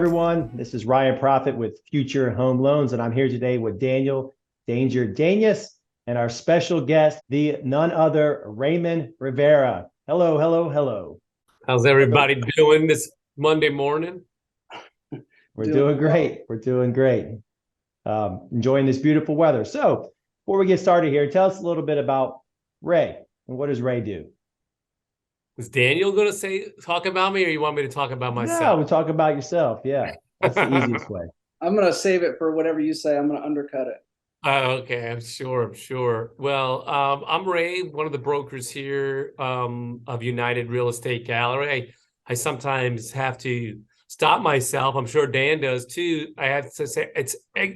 everyone. This is Ryan Proffitt with Future Home Loans, and I'm here today with Daniel Danger Danius and our special guest, the none other Raymond Rivera. Hello, hello, hello. How's everybody doing this Monday morning? We're doing great. We're doing great. Enjoying this beautiful weather. So before we get started here, tell us a little bit about Ray and what does Ray do? Is Daniel going to talk about me, or you want me to talk about myself? No, we'll talk about yourself. Yeah, that's the easiest way. I'm going to save it for whatever you say. I'm going to undercut it. Okay, I'm sure. Well, I'm Ray, one of the brokers here of United Real Estate Gallery. I sometimes have to stop myself. I'm sure Dan does too. I have to say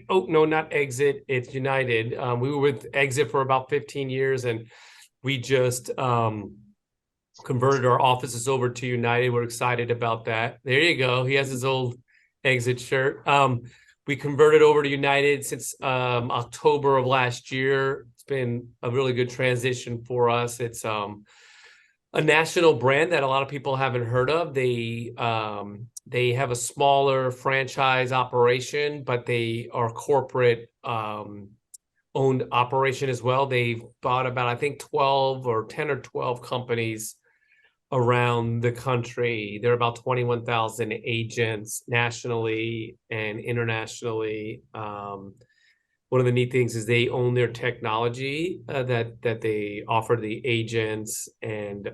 not Exit. It's United. We were with Exit for about 15 years, and we just converted our offices over to United. We're excited about that. There you go. He has his old Exit shirt. We converted over to United since October of last year. It's been a really good transition for us. It's a national brand that a lot of people haven't heard of. They have a smaller franchise operation, but they are corporate owned operation as well. They've bought about, I think, 10 or 12 companies around the country. There are about 21,000 agents nationally and internationally. One of the neat things is they own their technology that they offer the agents, and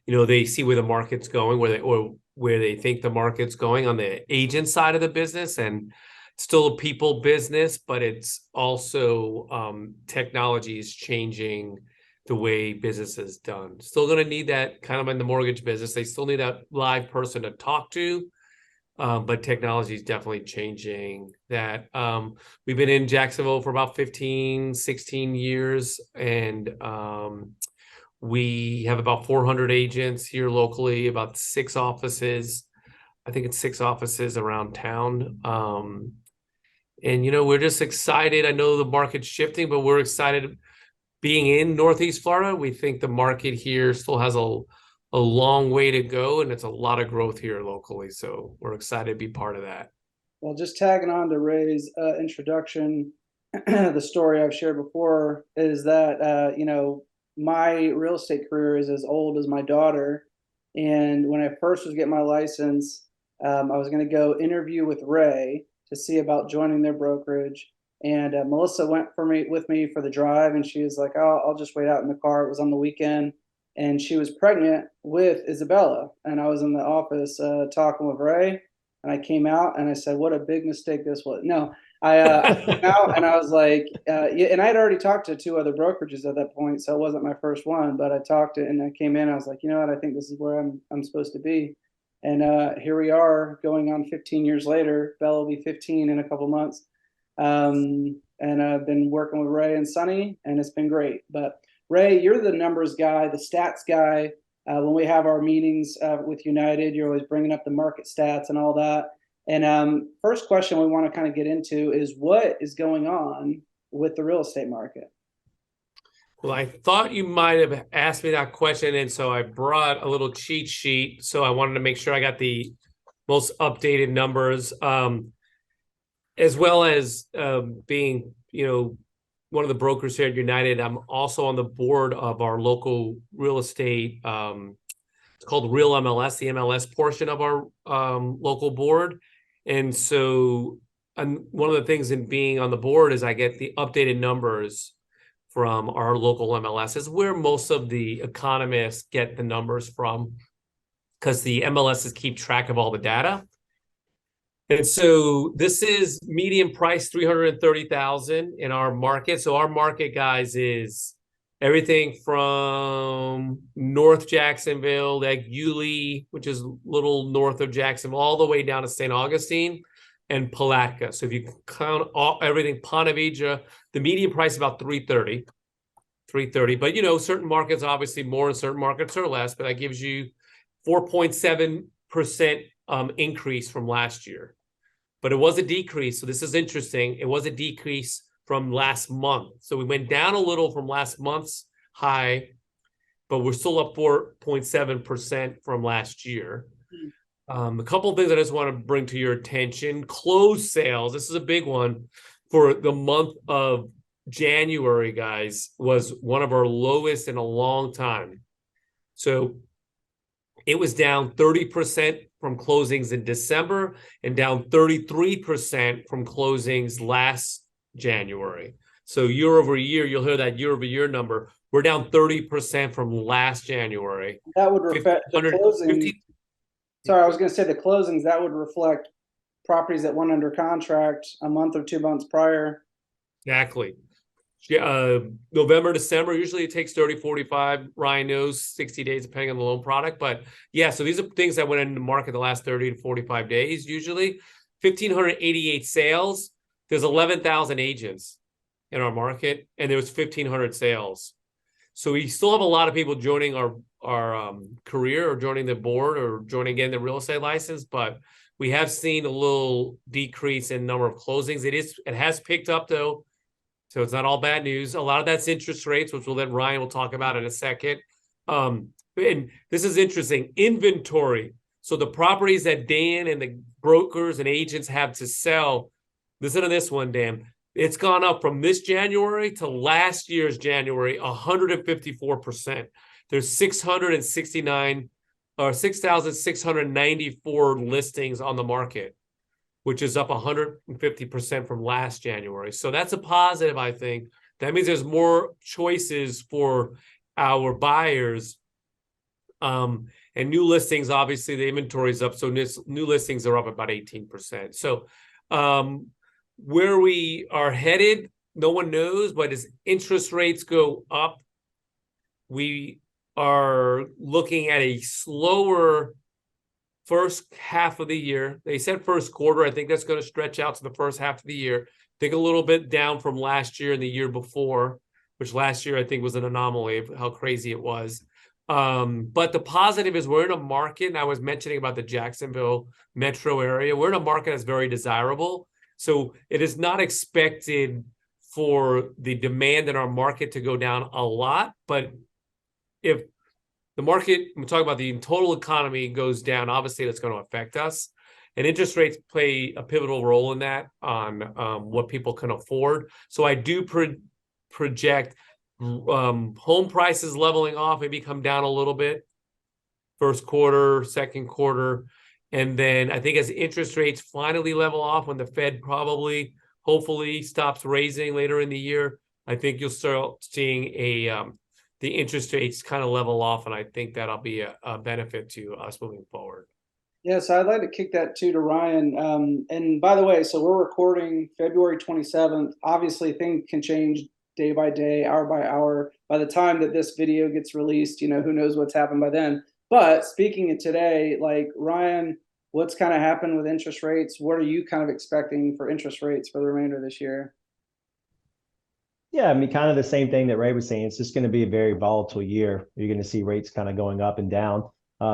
they see where the market's going, where they think the market's going on the agent side of the business, and still a people business, but it's also technology is changing the way business is done. Still going to need that kind of in the mortgage business. They still need that live person to talk to, but technology is definitely changing that. We've been in Jacksonville for about 15, 16 years, and we have about 400 agents here locally, about 6 offices. I think it's 6 offices around town. And, we're just excited. I know the market's shifting, but we're excited being in Northeast Florida. We think the market here still has a long way to go, and it's a lot of growth here locally. So we're excited to be part of that. Well, just tagging on to Ray's introduction, the story I've shared before is that, my real estate career is as old as my daughter. And when I first was getting my license, I was going to go interview with Ray to see about joining their brokerage. And Melissa went with me for the drive, and she was like, "Oh, I'll just wait out in the car." It was on the weekend, and she was pregnant with Isabella. And I was in the office talking with Ray, and I came out and I said, "What a big mistake this was." No, I came out and I was like, and I had already talked to 2 other brokerages at that point, so it wasn't my first one. But I talked to, and I came in, and I was like, you know what, I think this is where I'm supposed to be. And here we are, going on 15 years later. Bella will be 15 in a couple months. And I've been working with Ray and Sonny, and it's been great. But Ray, you're the numbers guy, the stats guy. When we have our meetings with United, you're always bringing up the market stats and all that. And first question we want to kind of get into is, what is going on with the real estate market? Well, I thought you might have asked me that question, and so I brought a little cheat sheet. So I wanted to make sure I got the most updated numbers. As well as being, one of the brokers here at United, I'm also on the board of our local real estate. It's called Real MLS, the MLS portion of our local board. And so one of the things in being on the board is I get the updated numbers from our local MLS, is where most of the economists get the numbers from, because the MLSs keep track of all the data. And so this is median price, $330,000 in our market. So our market, guys, is everything from North Jacksonville, like Yulee, which is a little north of Jacksonville, all the way down to St. Augustine and Palatka. So if you count everything, Ponte Vedra, the median price is about $330. But, certain markets obviously more and certain markets are less, but that gives you 4.7% increase from last year. But it was a decrease. So this is interesting. It was a decrease from last month. So we went down a little from last month's high, but we're still up 4.7% from last year. A couple of things I just want to bring to your attention. Closed sales. This is a big one for the month of January, guys, was one of our lowest in a long time. So it was down 30% from closings in December and down 33% from closings last January. So year over year, you'll hear that year over year number. We're down 30% from last January. That would reflect the closings. Sorry, I was going to say the closings, that would reflect properties that went under contract a month or 2 months prior. Exactly. November, December, usually it takes 30, 45, Ryan knows, 60 days, depending on the loan product. But yeah, so these are things that went into the market the last 30 to 45 days, usually. 1,588 sales. There's 11,000 agents in our market, and there was 1,500 sales. So we still have a lot of people joining our career or joining the board or joining again the real estate license, but we have seen a little decrease in number of closings. It has picked up though. So it's not all bad news. A lot of that's interest rates, which Ryan will talk about in a second. And this is interesting. Inventory. So the properties that Dan and the brokers and agents have to sell, listen to this one, Dan. It's gone up from this January to last year's January, 154%. There's 669 or 6,694 listings on the market, which is up 150% from last January. So that's a positive, I think. That means there's more choices for our buyers. And new listings, obviously, the inventory is up. So new listings are up about 18%. So where we are headed, no one knows, but as interest rates go up, we are looking at a slower first half of the year. They said first quarter. I think that's going to stretch out to the first half of the year. I think a little bit down from last year and the year before, which last year I think was an anomaly of how crazy it was. But the positive is we're in a market, and I was mentioning about the Jacksonville metro area. We're in a market that's very desirable. So it is not expected for the demand in our market to go down a lot. But if the market, we talk about the total economy goes down, obviously that's going to affect us. And interest rates play a pivotal role in that on what people can afford. So I do project home prices leveling off, maybe come down a little bit, first quarter, second quarter. And then I think as interest rates finally level off, when the Fed probably, hopefully stops raising later in the year, I think you'll start seeing the interest rates kind of level off. And I think that'll be a benefit to us moving forward. Yeah, so I'd like to kick that to Ryan. And by the way, so we're recording February 27th. Obviously, things can change day by day, hour by hour. By the time that this video gets released, who knows what's happened by then. But speaking of today, like Ryan, what's kind of happened with interest rates? What are you kind of expecting for interest rates for the remainder of this year? Yeah, I mean, kind of the same thing that Ray was saying. It's just going to be a very volatile year. You're going to see rates kind of going up and down.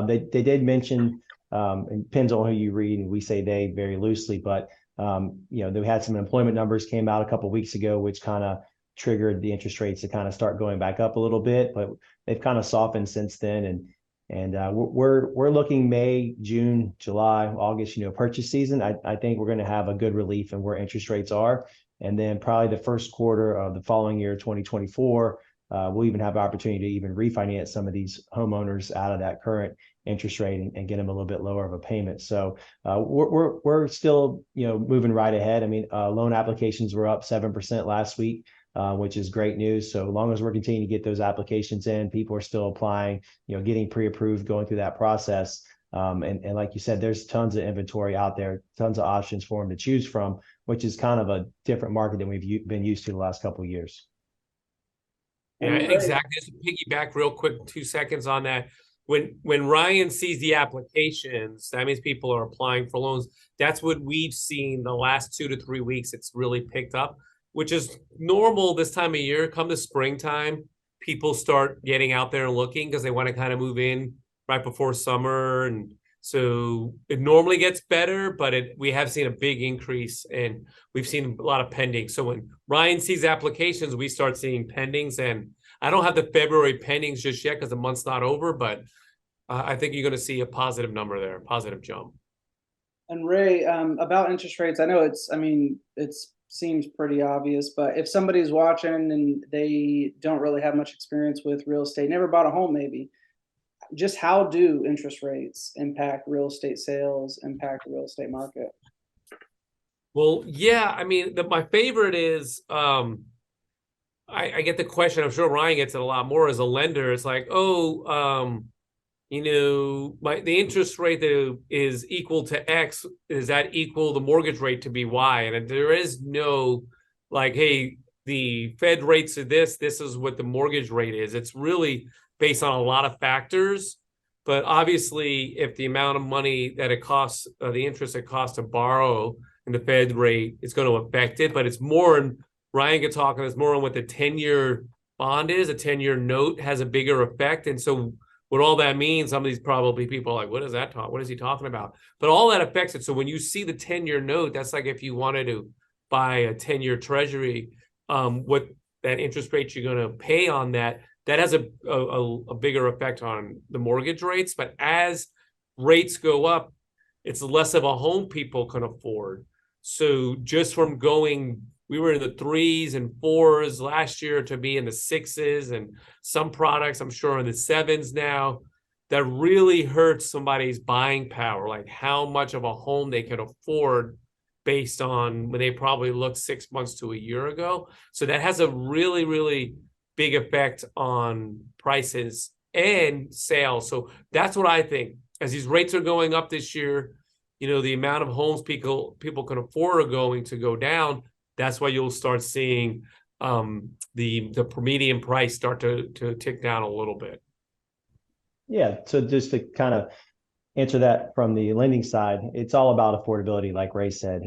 They did mention, it depends on who you read, and we say they very loosely, but they had some employment numbers came out a couple of weeks ago, which kind of triggered the interest rates to kind of start going back up a little bit, but they've kind of softened since then. And we're looking May, June, July, August, purchase season. I think we're going to have a good relief in where interest rates are. And then probably the first quarter of the following year, 2024, we'll even have the opportunity to even refinance some of these homeowners out of that current interest rate and get them a little bit lower of a payment. So we're still moving right ahead. I mean, loan applications were up 7% last week, which is great news. So long as we're continuing to get those applications in, people are still applying, getting pre-approved, going through that process. And like you said, there's tons of inventory out there, tons of options for them to choose from, which is kind of a different market than we've been used to the last couple of years. Yeah, exactly. Just to piggyback real quick, 2 seconds on that. When Ryan sees the applications, that means people are applying for loans. That's what we've seen the last 2 to 3 weeks. It's really picked up, which is normal this time of year. Come to springtime, people start getting out there and looking because they want to kind of move in right before summer. And so it normally gets better, but we have seen a big increase, and we've seen a lot of pending. So when Ryan sees applications, we start seeing pendings. And I don't have the February pendings just yet because the month's not over, but I think you're going to see a positive number there, positive jump. And Ray, about interest rates, I know I mean, it seems pretty obvious, but if somebody's watching and they don't really have much experience with real estate, never bought a home, maybe, just how do interest rates impact real estate sales, impact the real estate market? Well, yeah, I mean, my favorite is, I get the question, I'm sure Ryan gets it a lot more as a lender. It's like, oh, you know, the interest rate that is equal to X, is that equal the mortgage rate to be Y? And there is no like, hey, the Fed rates are this is what the mortgage rate is. It's really based on a lot of factors. But obviously, if the amount of money that it costs, the interest it costs to borrow and the Fed rate is going to affect it, but it's more, and Ryan could talk on this more on what the 10-year bond is. A 10-year note has a bigger effect. And so what all that means, some of these probably people are like, what is that talk? What is he talking about? But all that affects it. So when you see the 10-year note, that's like if you wanted to buy a 10-year treasury, what that interest rate you're going to pay on that has a bigger effect on the mortgage rates. But as rates go up, it's less of a home people can afford. So just from going, we were in the 3s and 4s last year to be in the 6s, and some products I'm sure in the 7s now. That really hurts somebody's buying power, like how much of a home they can afford based on when they probably looked 6 months to a year ago. So that has a really, really big effect on prices and sales. So that's what I think. As these rates are going up this year, you know, the amount of homes people can afford are going to go down. That's why you'll start seeing the median price start to tick down a little bit. Yeah. So just to kind of answer that from the lending side, it's all about affordability, like Ray said.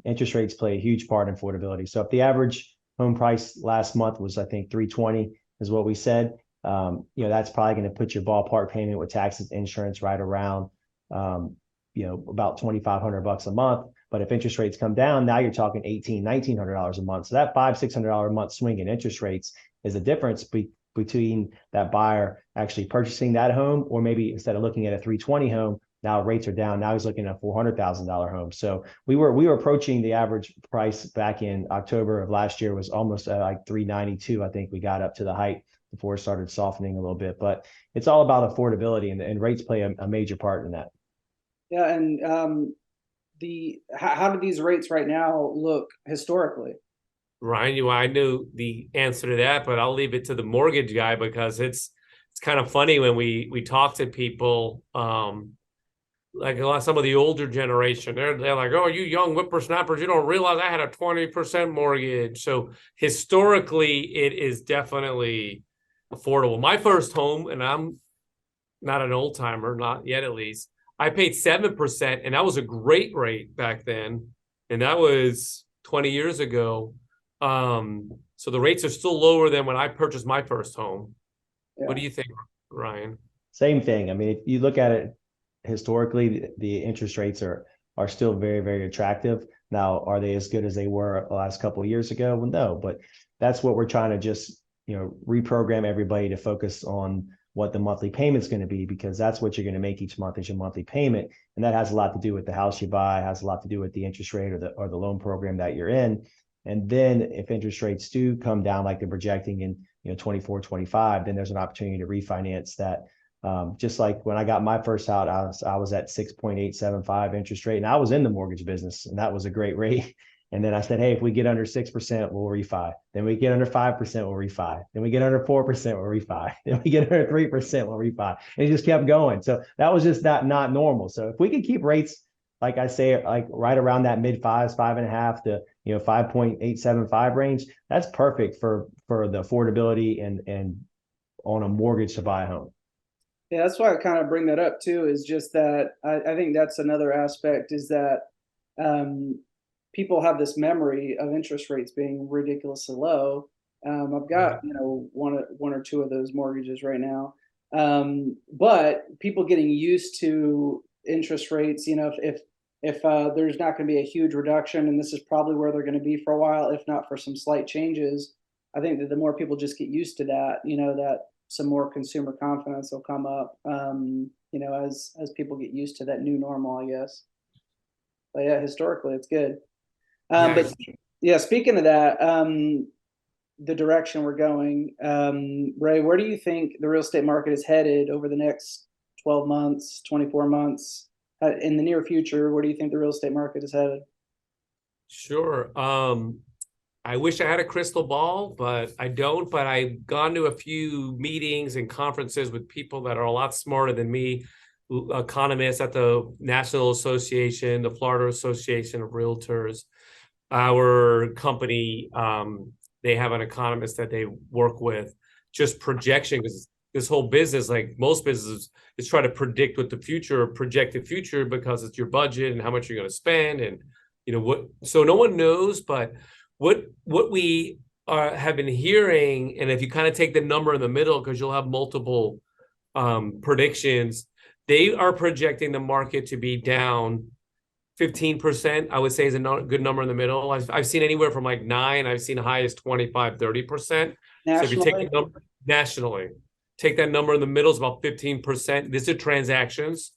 Interest rates play a huge part in affordability. So if the average home price last month was, I think, 320 is what we said, you know, that's probably going to put your ballpark payment with taxes, insurance right around, you know, about $2,500 a month. But if interest rates come down, now you're talking $1,900 a month. So that $600 a month swing in interest rates is a difference between that buyer actually purchasing that home, or maybe instead of looking at a 320 home, now rates are down. Now he's looking at a $400,000 home. So we were approaching the average price back in October of last year was almost like 392. I think we got up to the height before it started softening a little bit. But it's all about affordability, and rates play a major part in that. Yeah, and how do these rates right now look historically? Ryan, I knew the answer to that, but I'll leave it to the mortgage guy, because it's kind of funny when we talk to people, like some of the older generation, they're like, oh, you young whippersnappers, you don't realize I had a 20% mortgage. So historically, it is definitely affordable. My first home, and I'm not an old timer, not yet at least, I paid 7%, and that was a great rate back then, and that was 20 years ago. So the rates are still lower than when I purchased my first home. Yeah. What do you think, Ryan? Same thing. I mean, if you look at it historically, the interest rates are still very, very attractive. Now, are they as good as they were the last couple of years ago? Well, no, but that's what we're trying to just, you know, reprogram everybody to focus on what the monthly payment is going to be, because that's what you're going to make each month is your monthly payment. And that has a lot to do with the house you buy, has a lot to do with the interest rate or the loan program that you're in. And then if interest rates do come down like they're projecting in, you know, 24, 25, then there's an opportunity to refinance that. Just like when I got my first house, I was at 6.875 interest rate, and I was in the mortgage business, and that was a great rate. And then I said, hey, if we get under 6%, we'll refi. Then we get under 5%, we'll refi. Then we get under 4%, we'll refi. Then we get under 3%, we'll refi. And it just kept going. So that was just not normal. So if we could keep rates, like I say, like right around that mid 5s, 5.5 to 5.875 range, that's perfect for the affordability and on a mortgage to buy a home. Yeah, that's why I kind of bring that up too, is just that I think that's another aspect, is that people have this memory of interest rates being ridiculously low. I've got, one or two of those mortgages right now. But people getting used to interest rates, if there's not going to be a huge reduction, and this is probably where they're going to be for a while, if not for some slight changes, I think that the more people just get used to that, that some more consumer confidence will come up. as people get used to that new normal, I guess. But yeah, historically it's good. But yeah, speaking of that, the direction we're going, Ray, where do you think the real estate market is headed over the next 12 months, 24 months? In the near future, where do you think the real estate market is headed? Sure. I wish I had a crystal ball, but I don't. But I've gone to a few meetings and conferences with people that are a lot smarter than me, economists at the National Association, the Florida Association of Realtors. Our company, they have an economist that they work with, just projection, because this whole business, like most businesses, is try to predict what the future, projected future, because it's your budget and how much you're going to spend, and what. So no one knows, but what we have been hearing, and if you kind of take the number in the middle, because you'll have multiple predictions, they are projecting the market to be down 15%, I would say, is a good number in the middle. I've seen anywhere from like 9, I've seen high as 25-30%. So if you take the number nationally, take that number in the middle, is about 15%. This is transactions,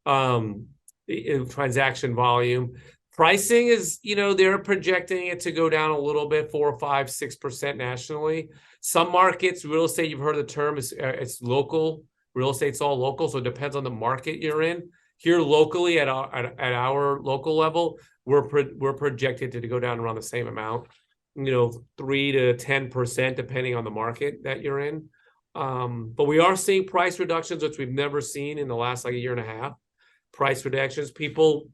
transaction volume. Pricing is, they're projecting it to go down a little bit, 4, 5, 6% nationally. Some markets, real estate, you've heard the term, it's local. Real estate's all local, so it depends on the market you're in. Here locally, at our local level, we're projected to go down around the same amount, 3 to 10%, depending on the market that you're in. But we are seeing price reductions, which we've never seen in the last like a year and a half. Price reductions. People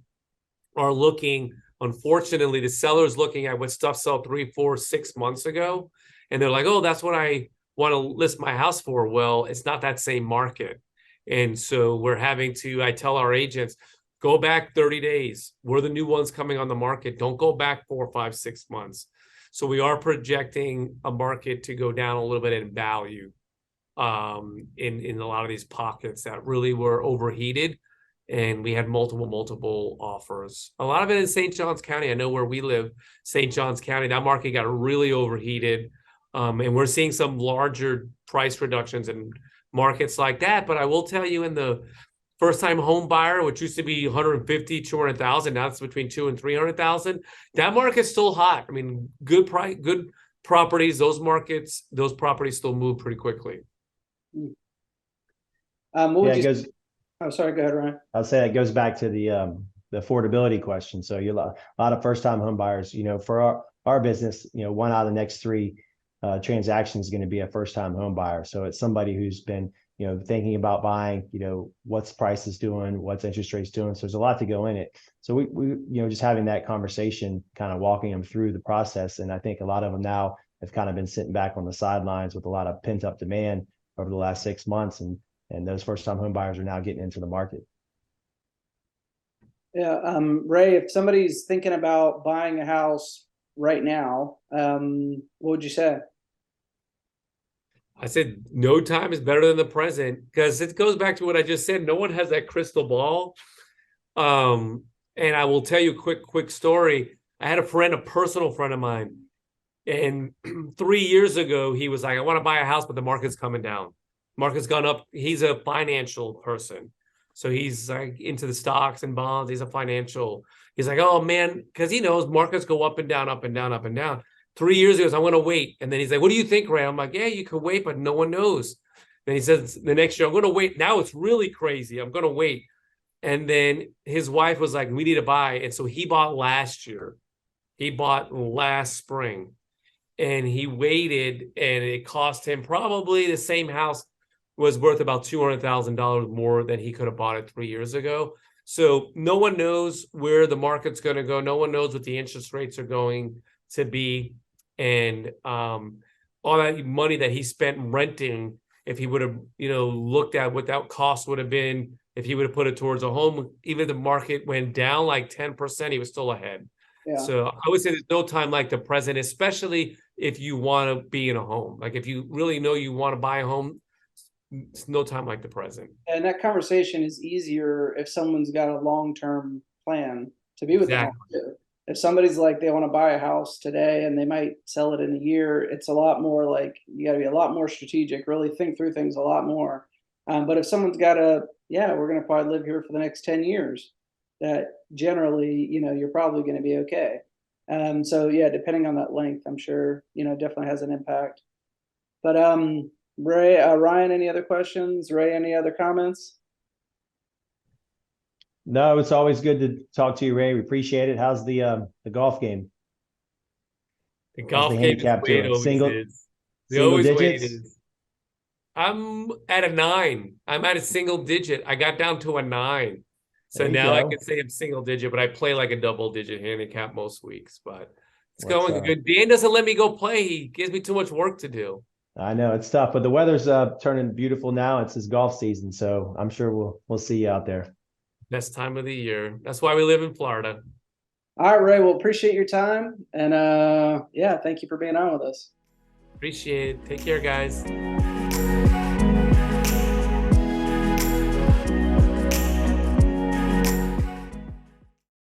are looking, unfortunately, the sellers looking at what stuff sold 3, 4, 6 months ago, and they're like, oh, that's what I want to list my house for. Well, it's not that same market. And so we're having to, I tell our agents, go back 30 days. We're the new ones coming on the market. Don't go back 4, 5, 6 months. So we are projecting a market to go down a little bit in value in a lot of these pockets that really were overheated. And we had multiple offers. A lot of it in St. Johns County. I know where we live, St. Johns County, that market got really overheated. And we're seeing some larger price reductions in markets like that. But I will tell you, in the first-time home buyer, which used to be 150, 200,000, now it's between 200,000 and 300,000. That market's still hot. I mean, good properties, those properties still move pretty quickly. Oh, sorry, go ahead, Ryan. I'll say that goes back to the affordability question. So a lot of first-time home buyers, for our business, 1 out of the next 3 transactions is going to be a first-time home buyer. So it's somebody who's been, thinking about buying, what's prices doing, what's interest rates doing. So there's a lot to go in it. So we just having that conversation, kind of walking them through the process. And I think a lot of them now have kind of been sitting back on the sidelines with a lot of pent up demand over the last 6 months. And those first-time home buyers are now getting into the market. Yeah. Ray, if somebody's thinking about buying a house right now, what would you say? I said, no time is better than the present, because it goes back to what I just said. No one has that crystal ball. And I will tell you a quick story. I had a personal friend of mine, and 3 years ago, he was like, I want to buy a house, but the market's coming down. Market's gone up. He's a financial person. So he's like into the stocks and bonds. He's like, oh man, because he knows markets go up and down, up and down, up and down. 3 years ago, I'm going to wait. And then he's like, what do you think, Ray? I'm like, yeah, you could wait, but no one knows. Then he says the next year, I'm going to wait. Now it's really crazy. I'm going to wait. And then his wife was like, we need to buy. And so he bought last year. He bought last spring. And he waited, and it cost him probably the same house was worth about $200,000 more than he could have bought it 3 years ago. So no one knows where the market's going to go. No one knows what the interest rates are going to be. And all that money that he spent renting, if he would have, looked at what that cost would have been, if he would have put it towards a home, even if the market went down like 10%, he was still ahead. Yeah. So I would say there's no time like the present, especially if you want to be in a home. Like if you really know you want to buy a home, it's no time like the present. And that conversation is easier if someone's got a long-term plan to be with them. If somebody's like, they want to buy a house today and they might sell it in a year, it's a lot more like, you got to be a lot more strategic, really think through things a lot more. But if someone's got we're going to probably live here for the next 10 years, that generally, you're probably going to be okay. So yeah, depending on that length, I'm sure, definitely has an impact. But Ray, Ryan, any other questions? Ray, any other comments? No, it's always good to talk to you, Ray. We appreciate it. How's the golf game? The How's golf the game is the handicap way it doing? always Single is. The single always way it digits? is. I'm at a 9. I'm at a single digit. I got down to a 9. So There you now I can go. say I'm single digit, but I play like a double digit handicap most weeks. But it's What's going good. Dan doesn't let me go play. He gives me too much work to do. I know it's tough, but the weather's turning beautiful now. It's his golf season, so I'm sure we'll see you out there. Best time of the year. That's why we live in Florida. All right, Ray. Well, appreciate your time, and thank you for being on with us. Appreciate it. Take care, guys.